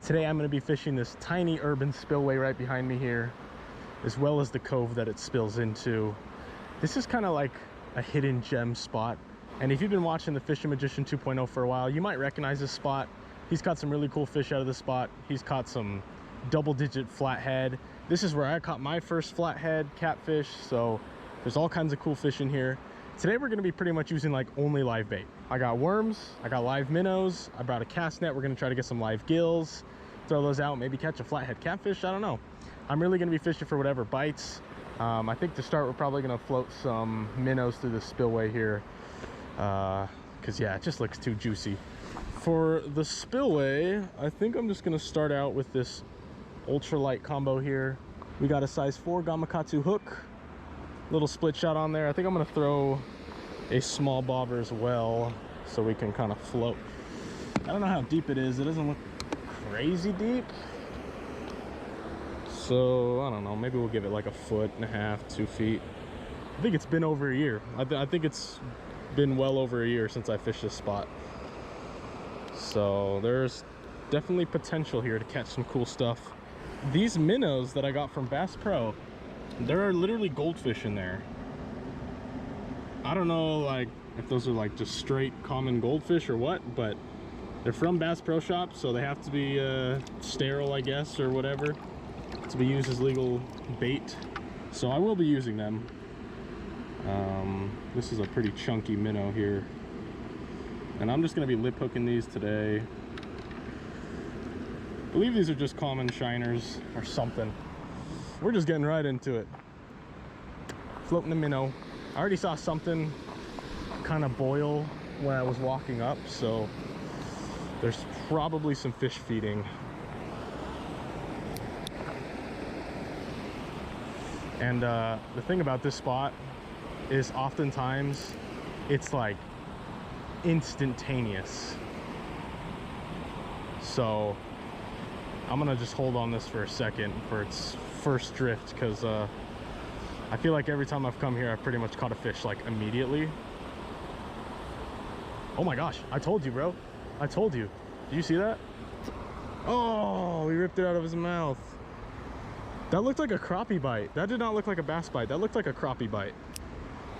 Today I'm going to be fishing this tiny urban spillway right behind me here, as well as the cove that it spills into. This is kind of like a hidden gem spot, and if you've been watching the Fishing Magician 2.0 for a while, you might recognize this spot. He's caught some really cool fish out of this spot. He's caught some double-digit flathead. This is where I caught my first flathead catfish, so there's all kinds of cool fish in here. Today we're going to be pretty much using like only live bait. I got worms, I got live minnows, I brought a cast net. We're going to try to get some live gills, throw those out, maybe catch a flathead catfish. I don't know. I'm really going to be fishing for whatever bites. I think to start we're probably going to float some minnows through the spillway here, because yeah, it just looks too juicy. For the spillway, I think I'm just going to start out with this ultralight combo here. We got a size 4 Gamakatsu hook, little split shot on there. I think I'm going to throw a small bobber as well so we can kind of float. I don't know how deep it is. It doesn't look crazy deep, so I don't know, maybe we'll give it like 1.5 feet, 2 feet. I think it's been over a year. I think it's been well over a year since I fished this spot, so there's definitely potential here to catch some cool stuff. These minnows that I got from Bass Pro, there are literally goldfish in there. I don't know like if those are like just straight common goldfish or what, but they're from Bass Pro Shop, so they have to be sterile, I guess, or whatever, to be used as legal bait. So I will be using them. This is a pretty chunky minnow here, and I'm just going to be lip hooking these today. I believe these are just common shiners or something. We're just getting right into it. Floating the minnow. I already saw something kind of boil when I was walking up, so there's probably some fish feeding. And the thing about this spot is oftentimes it's like instantaneous. So I'm gonna just hold on this for a second for its first drift, because I feel like every time I've come here I've pretty much caught a fish like immediately. Oh my gosh, I told you, bro. I told you. Do you see that? Oh, he ripped it out of his mouth. That looked like a crappie bite. That did not look like a bass bite. That looked like a crappie bite.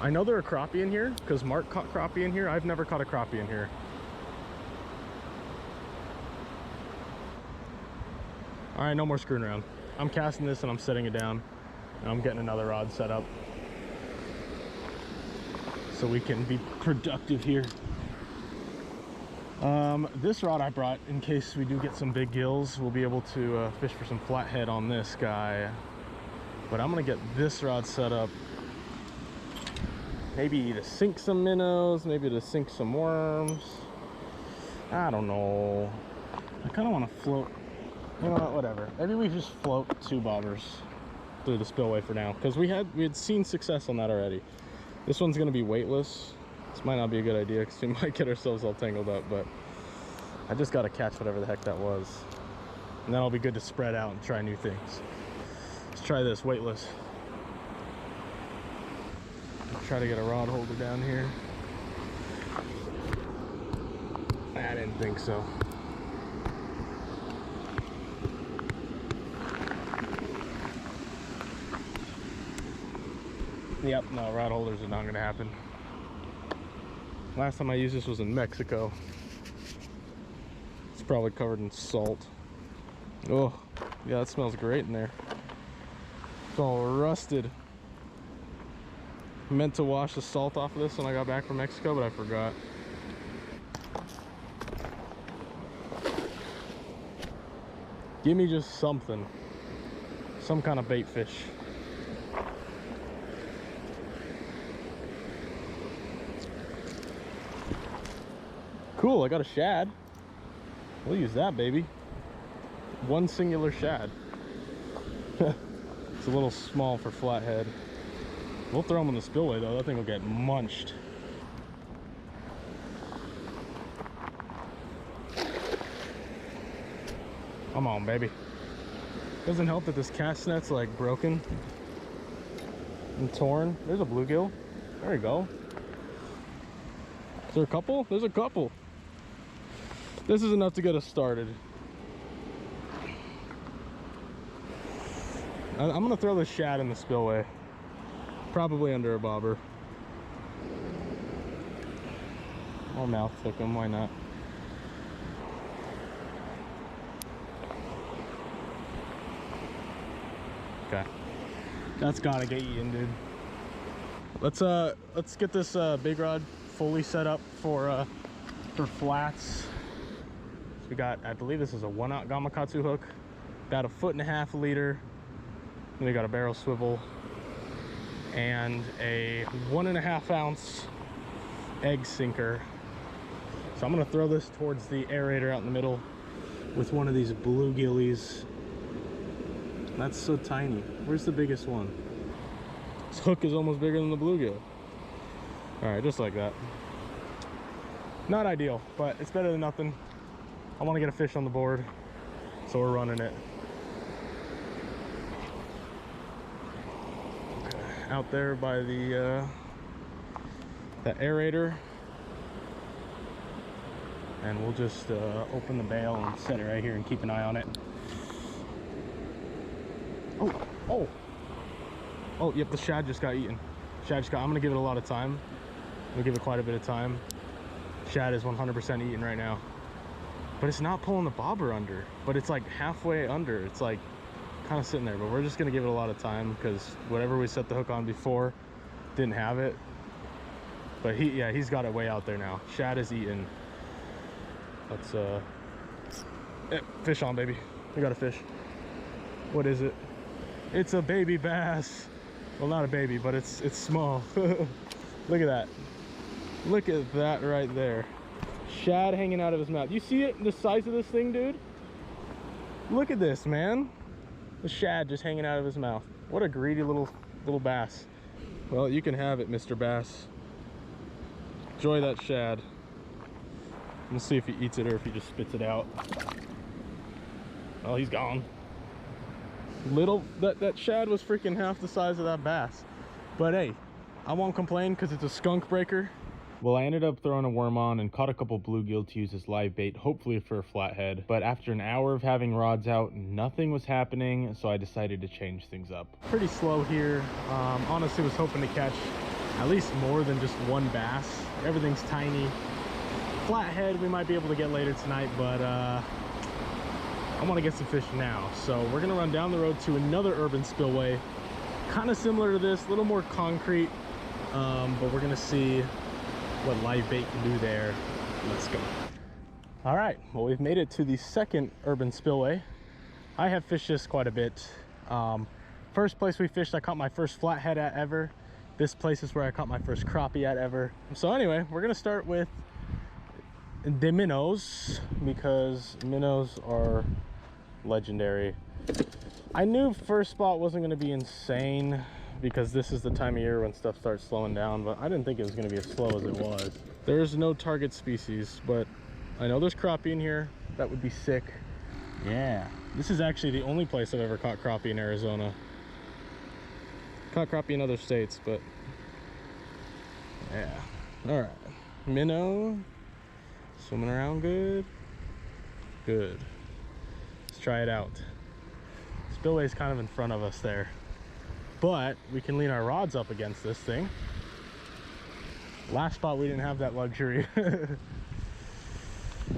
I know there are crappie in here because Mark caught crappie in here. I've never caught a crappie in here. All right, no more screwing around. I'm casting this and I'm setting it down, and I'm getting another rod set up so we can be productive here. This rod I brought in case we do get some big gills. We'll be able to fish for some flathead on this guy, but I'm gonna get this rod set up maybe to sink some minnows, maybe to sink some worms. I don't know. I kind of want to float, you know what, whatever. Maybe we just float 2 bobbers through the spillway for now, because we had seen success on that already. This one's gonna be weightless. This might not be a good idea because we might get ourselves all tangled up, but I just got to catch whatever the heck that was, and then I'll be good to spread out and try new things. Let's try this weightless. Try to get a rod holder down here. I didn't think so. Yep, no, rod holders are not going to happen. Last time I used this was in Mexico. It's probably covered in salt. Oh, yeah, that smells great in there. It's all rusted. I meant to wash the salt off of this when I got back from Mexico, but I forgot. Give me just something. Some kind of bait fish. Cool, I got a shad. We'll use that, baby. One singular shad. It's a little small for flathead. We'll throw them in the spillway though. That thing will get munched. Come on, baby. Doesn't help that this cast net's like broken and torn. There's a bluegill. There we go. Is there a couple? There's a couple. This is enough to get us started. I'm gonna throw this shad in the spillway, probably under a bobber. I'll mouth hook him, why not? Okay, that's gotta get eaten, dude. Let's get this big rod fully set up for flats. So we got, I believe this is a 1/0 Gamakatsu hook, got a 1.5 foot leader, then we got a barrel swivel and a 1.5 ounce egg sinker. So I'm gonna throw this towards the aerator out in the middle with one of these bluegillies. That's so tiny. Where's the biggest one? This hook is almost bigger than the bluegill. All right, just like that. Not ideal, but it's better than nothing. I want to get a fish on the board, so we're running it. Out there by the aerator, and we'll just open the bail and set it right here and keep an eye on it. Oh, yep, the shad just got eaten. I'm gonna give it a lot of time. We'll give it quite a bit of time. Shad is 100% eaten right now, but it's not pulling the bobber under, but it's like halfway under. It's like kind of sitting there, but we're just gonna give it a lot of time because whatever we set the hook on before didn't have it. But he's got it way out there now. Shad is eaten. Let's fish on, baby. We got a fish. What is it? It's a baby bass. Well, not a baby, but it's small. Look at that. Look at that right there. Shad hanging out of his mouth. You see it? The size of this thing, dude? Look at this, man. The shad just hanging out of his mouth. What a greedy little bass. Well, you can have it, Mr. Bass. Enjoy that shad. We'll see if he eats it or if he just spits it out. Oh, he's gone. That shad was freaking half the size of that bass. But hey, I won't complain because it's a skunk breaker. Well, I ended up throwing a worm on and caught a couple bluegill to use as live bait, hopefully for a flathead. But after an hour of having rods out, nothing was happening, so I decided to change things up. Pretty slow here. Honestly, was hoping to catch at least more than just one bass. Everything's tiny. Flathead we might be able to get later tonight, but I want to get some fish now. So we're gonna run down the road to another urban spillway, kind of similar to this, a little more concrete, but we're gonna see what live bait can do there. Let's go. All right, well, we've made it to the second urban spillway. I have fished this quite a bit. First place we fished, I caught my first flathead at ever. This place is where I caught my first crappie at ever. So anyway, we're gonna start with the minnows because minnows are legendary. I knew first spot wasn't going to be insane because this is the time of year when stuff starts slowing down, but I didn't think it was going to be as slow as it was. There's no target species, but I know there's crappie in here. That would be sick. Yeah, this is actually the only place I've ever caught crappie in Arizona. Caught crappie in other states, but yeah. All right, minnow. Swimming around good. Good. Let's try it out. Spillway's kind of in front of us there, but we can lean our rods up against this thing. Last spot we didn't have that luxury.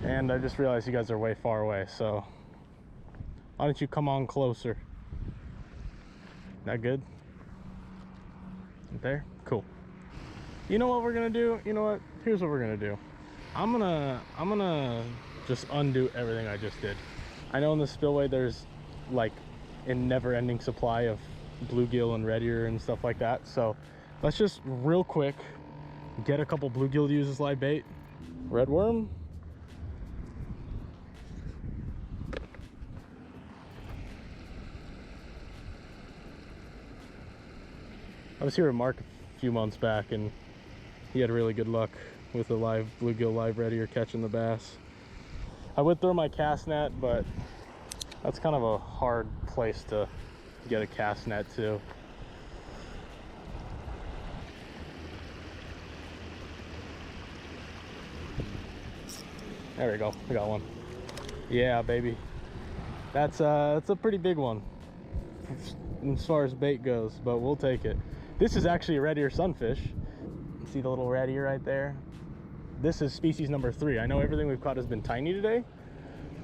And I just realized you guys are way far away, so why don't you come on closer? That good? Right there? Cool. You know what we're gonna do? You know what? Here's what we're gonna do. I'm gonna just undo everything I just did. I know in the spillway there's like a never-ending supply of bluegill and red ear and stuff like that, so let's just real quick get a couple bluegill to use as live bait. Red worm. I was here at Mark a few months back and he had really good luck with a live bluegill live red ear catching the bass. I would throw my cast net, but that's kind of a hard place to get a cast net to. There we go, we got one. Yeah, baby. That's a pretty big one. as far as bait goes, but we'll take it. This is actually a red ear sunfish. See the little red ear right there? This is species number 3. I know everything we've caught has been tiny today,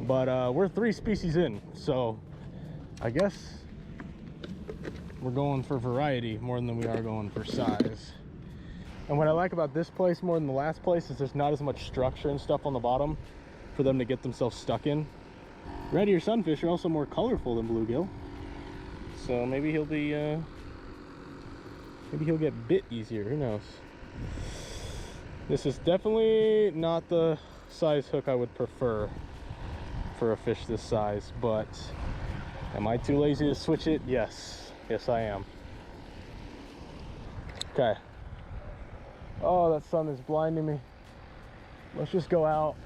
but we're 3 species in, so I guess we're going for variety more than we are going for size. And what I like about this place more than the last place is there's not as much structure and stuff on the bottom for them to get themselves stuck in. Red ear sunfish are also more colorful than bluegill, so maybe he'll be maybe he'll get bit easier, who knows. This is definitely not the size hook I would prefer for a fish this size, but am I too lazy to switch it? Yes I am. Okay. Oh, that sun is blinding me. Let's just go out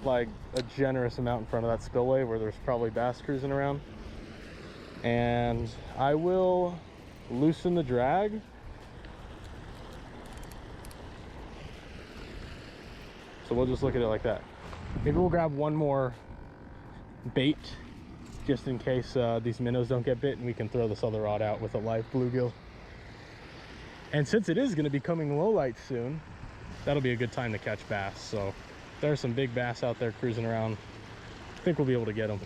like a generous amount in front of that spillway where there's probably bass cruising around, and I will loosen the drag. So we'll just look at it like that. Maybe we'll grab one more bait just in case these minnows don't get bit, and we can throw this other rod out with a live bluegill. And since it is going to be coming low light soon, that'll be a good time to catch bass. So there's some big bass out there cruising around. I think we'll be able to get them.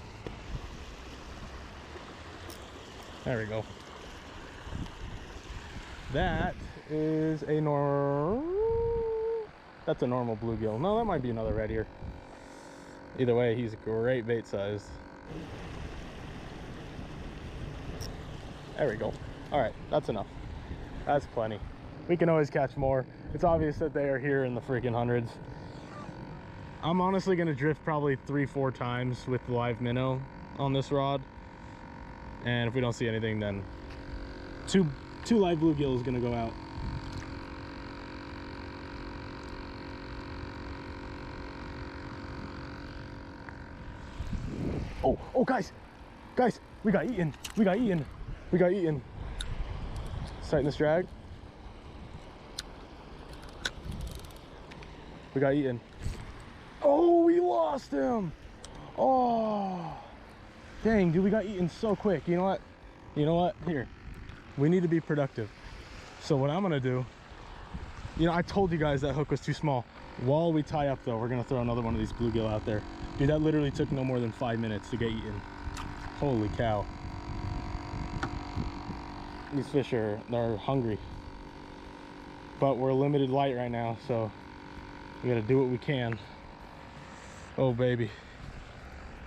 There we go. That is a that's a normal bluegill. No, that might be another red ear. Either way, he's a great bait size. There we go. All right, that's enough. That's plenty. We can always catch more. It's obvious that they are here in the freaking hundreds. I'm honestly gonna drift probably 3-4 times with the live minnow on this rod, and if we don't see anything, then two live bluegill is gonna go out. Oh guys, we got eaten. Let's tighten this drag. We got eaten. Oh, we lost him. Oh, dang, dude, we got eaten so quick. You know what? Here, we need to be productive. So what I'm gonna do, I told you guys that hook was too small. While we tie up though, we're gonna throw another one of these bluegill out there. Dude, that literally took no more than 5 minutes to get eaten. Holy cow. These fish they're hungry. But we're limited light right now, so we gotta do what we can. Oh baby,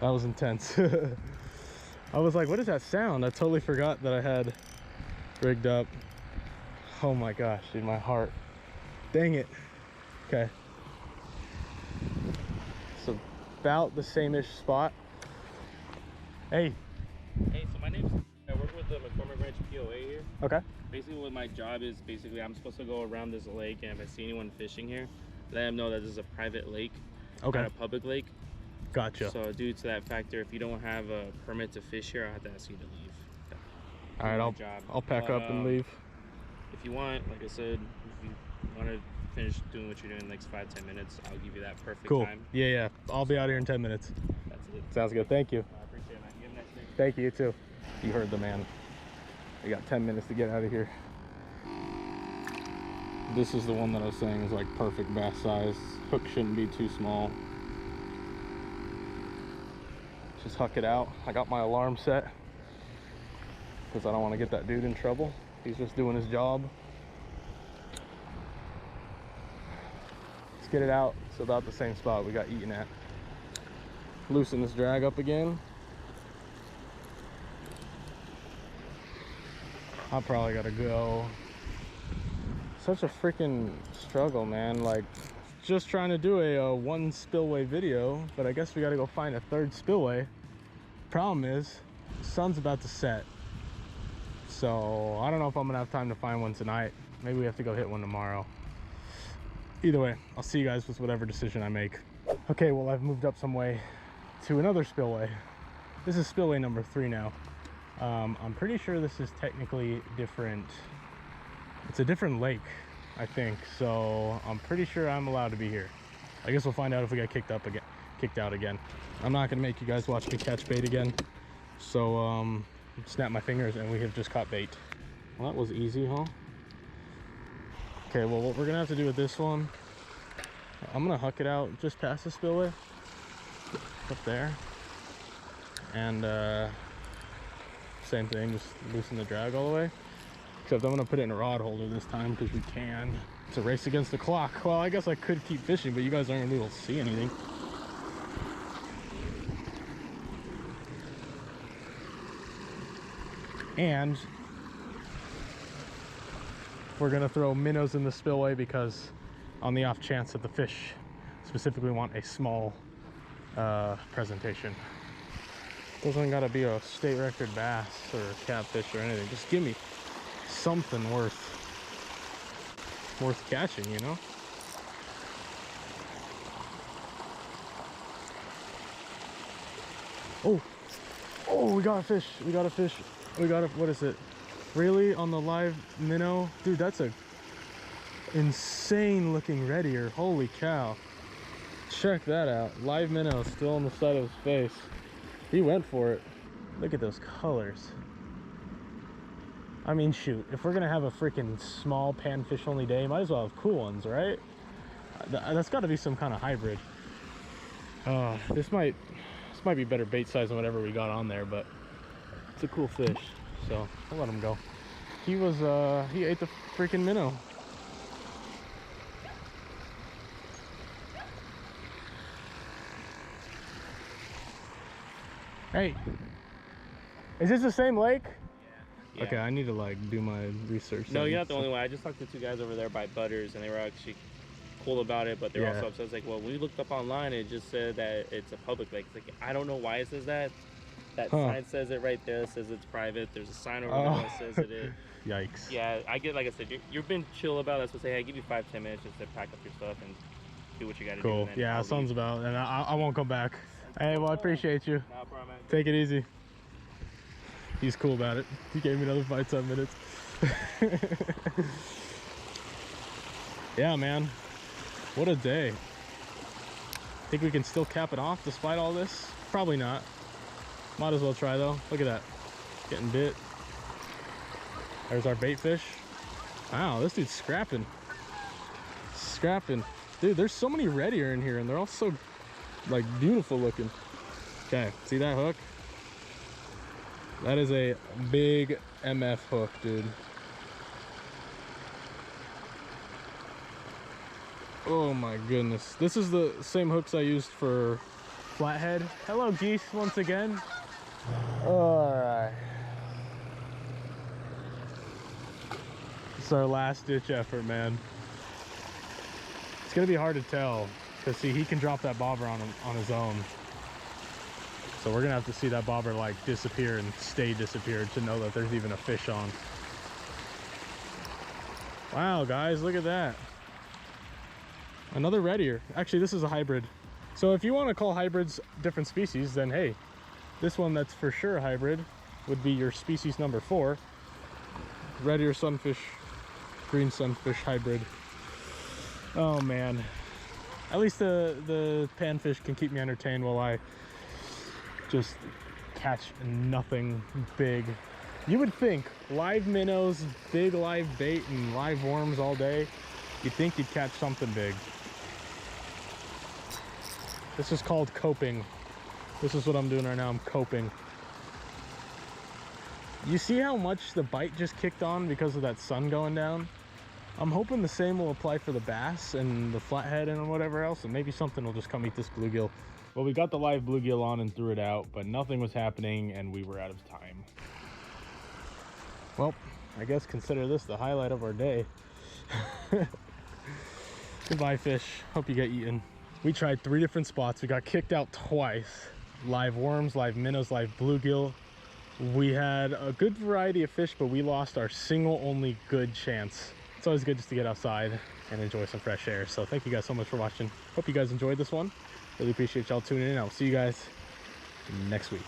that was intense. I was like, what is that sound? I totally forgot that I had rigged up. Oh my gosh, dude, my heart. Dang it. Okay. So about the same-ish spot. Hey, so my name's, I work with the McCormick Ranch POA here. Okay. Basically what my job is, I'm supposed to go around this lake, and if I see anyone fishing here, let them know that this is a private lake, okay, not a public lake. Gotcha. So due to that factor, if you don't have a permit to fish here, I'll have to ask you to leave. All right, I'll pack up and leave. If you want, like I said, if you want to finish doing what you're doing in the next 5-10 minutes, I'll give you that perfect time. Yeah, I'll be out here in 10 minutes. That's it. Sounds good. Thank you. I appreciate it, man. You have a nice day. Thank you, you too. You heard the man. We got 10 minutes to get out of here. This is the one that I was saying is like perfect bass size. Hook shouldn't be too small. Just huck it out. I got my alarm set because I don't want to get that dude in trouble. He's just doing his job. Let's get it out. It's about the same spot we got eaten at. Loosen this drag up again. I probably gotta go. Such a freaking struggle, man. Like, just trying to do a one spillway video, but I guess we gotta go find a third spillway. Problem is, the sun's about to set. So I don't know if I'm gonna have time to find one tonight. Maybe we have to go hit one tomorrow. Either way, I'll see you guys with whatever decision I make. Okay, well, I've moved up some way to another spillway. This is spillway number 3 now. I'm pretty sure this is technically different. It's a different lake, I think. So I'm pretty sure I'm allowed to be here. I guess we'll find out if we get kicked out again. I'm not gonna make you guys watch me catch bait again. So snap my fingers and we have just caught bait. Well, that was easy, huh? Okay, well, what we're gonna have to do with this one, I'm gonna huck it out just past the spillway, up there. And same thing, just loosen the drag all the way. Except I'm gonna put it in a rod holder this time because we can. It's a race against the clock. Well, I guess I could keep fishing, but you guys aren't gonna be able to see anything. And we're gonna throw minnows in the spillway because on the off chance that the fish specifically want a small presentation. Doesn't gotta be a state record bass or catfish or anything. Just give me something worth catching, you know? Oh, we got a fish. We got a fish. We got a, what is it? Really? On the live minnow? Dude, that's a insane looking red ear. Holy cow. Check that out. Live minnow still on the side of his face. He went for it. Look at those colors. I mean, shoot, if we're gonna have a freaking small panfish only day, might as well have cool ones, right? That's got to be some kind of hybrid. This might be better bait size than whatever we got on there, but it's a cool fish, so I'll let him go. He was he ate the freaking minnow. Hey, is this the same lake? Yeah. Okay, I need to like do my research. No, you're not the only one. I just talked to two guys over there by Butters, and they were actually cool about it, but they were also upset. It's like, well, we looked up online, and it just said that it's a public lake. It's like, I don't know why it says that. That sign says it right there. It says it's private. There's a sign over there that says it is. Yikes. Yeah, I get, like I said, you've been chill about it. So say, hey, I give you 5-10 minutes just to pack up your stuff and do what you got to do. Cool. Yeah, sounds about, and I won't come back. Hey, well, I appreciate you. No problem, man. Take it easy. He's cool about it. He gave me another 5-10 minutes. Yeah, man. What a day. Think we can still cap it off despite all this? Probably not. Might as well try though. Look at that. Getting bit. There's our bait fish. Wow, this dude's scrapping. Scrapping. Dude, there's so many red ear in here and they're all so like beautiful looking. Okay, see that hook? That is a big MF hook, dude. Oh my goodness. This is the same hooks I used for flathead. Hello, geese, once again. All right. It's our last ditch effort, man. It's gonna be hard to tell because see, he can drop that bobber on his own. So we're gonna have to see that bobber like disappear and stay disappeared to know that there's even a fish on. Wow, guys, look at that. Another red ear. Actually, this is a hybrid. So if you want to call hybrids different species, then hey, this one that's for sure a hybrid would be your species number 4. Red ear sunfish, green sunfish hybrid. Oh man. At least the panfish can keep me entertained while I just catch nothing big. You would think live minnows, big live bait, and live worms all day, you'd think you'd catch something big. This is called coping. This is what I'm doing right now, I'm coping. You see how much the bite just kicked on because of that sun going down? I'm hoping the same will apply for the bass and the flathead and whatever else, and maybe something will just come eat this bluegill. Well, we got the live bluegill on and threw it out, but nothing was happening and we were out of time. Well, I guess consider this the highlight of our day. Goodbye, fish. Hope you get eaten. We tried 3 different spots. We got kicked out twice. Live worms, live minnows, live bluegill. We had a good variety of fish, but we lost our single only good chance. It's always good just to get outside and enjoy some fresh air. So thank you guys so much for watching. Hope you guys enjoyed this one. Really appreciate y'all tuning in. I'll see you guys next week.